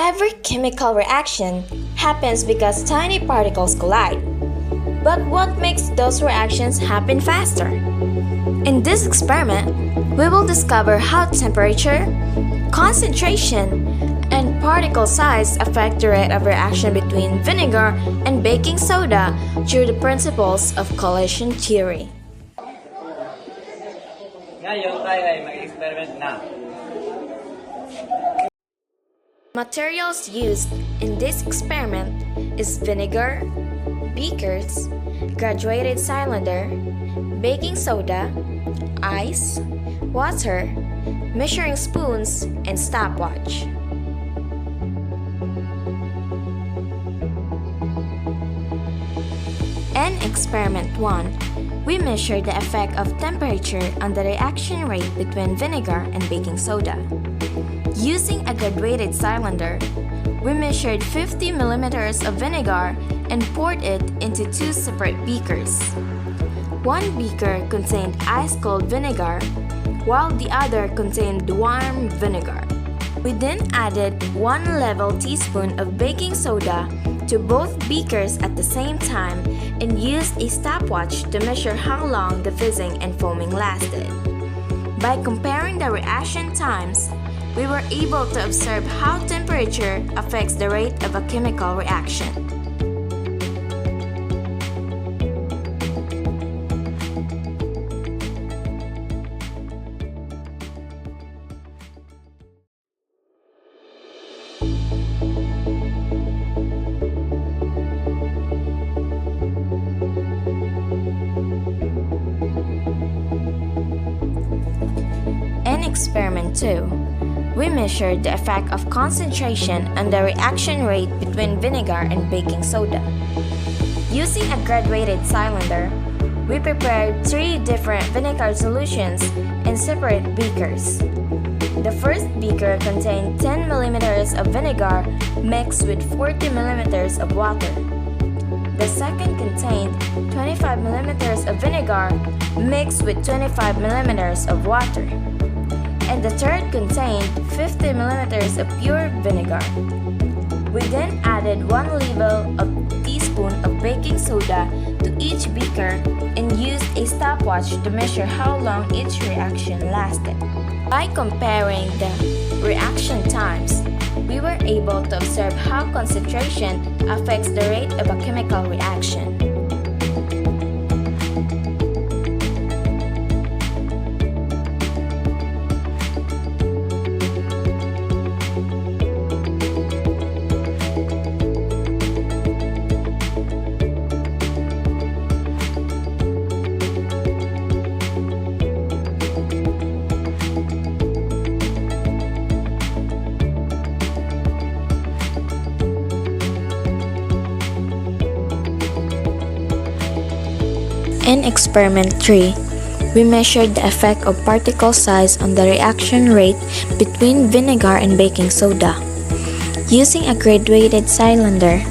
Every chemical reaction happens because tiny particles collide. But what makes those reactions happen faster? In this experiment, we will discover how temperature, concentration, and particle size affect the rate of reaction between vinegar and baking soda through the principles of collision theory. Ngayon tayo ay mag-experiment na. Materials used in this experiment is vinegar, beakers, graduated cylinder, baking soda, ice, water, measuring spoons, and stopwatch. In experiment 1, we measured the effect of temperature on the reaction rate between vinegar and baking soda. Using a graduated cylinder, we measured 50 milliliters of vinegar and poured it into two separate beakers. One beaker contained ice-cold vinegar, while the other contained warm vinegar. We then added 1 level teaspoon of baking soda to both beakers at the same time and used a stopwatch to measure how long the fizzing and foaming lasted. By comparing the reaction times, we were able to observe how temperature affects the rate of a chemical reaction. In experiment 2, we measured the effect of concentration on the reaction rate between vinegar and baking soda. Using a graduated cylinder, we prepared 3 different vinegar solutions in separate beakers. The first beaker contained 10 milliliters of vinegar mixed with 40 milliliters of water. The second contained 25 milliliters of vinegar mixed with 25 milliliters of water. And the third contained 50 milliliters of pure vinegar. We then added 1 level of teaspoon of baking soda to each beaker and used a stopwatch to measure how long each reaction lasted. By comparing the reaction times, we were able to observe how concentration affects the rate of a chemical reaction. In experiment 3, we measured the effect of particle size on the reaction rate between vinegar and baking soda. Using a graduated cylinder,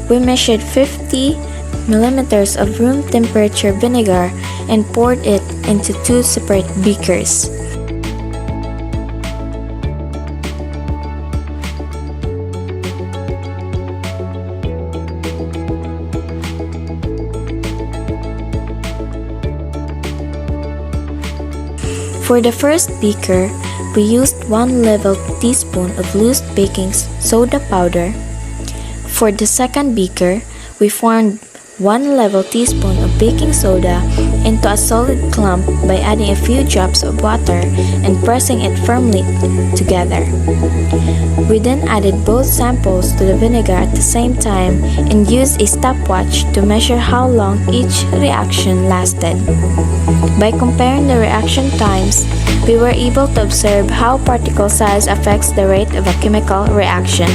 we measured 50 milliliters of room temperature vinegar and poured it into 2 separate beakers. For the first beaker, we used 1 level teaspoon of loose baking soda powder. For the second beaker, we formed 1 level teaspoon of baking soda into a solid clump by adding a few drops of water and pressing it firmly together. We then added both samples to the vinegar at the same time and used a stopwatch to measure how long each reaction lasted. By comparing the reaction times, we were able to observe how particle size affects the rate of a chemical reaction.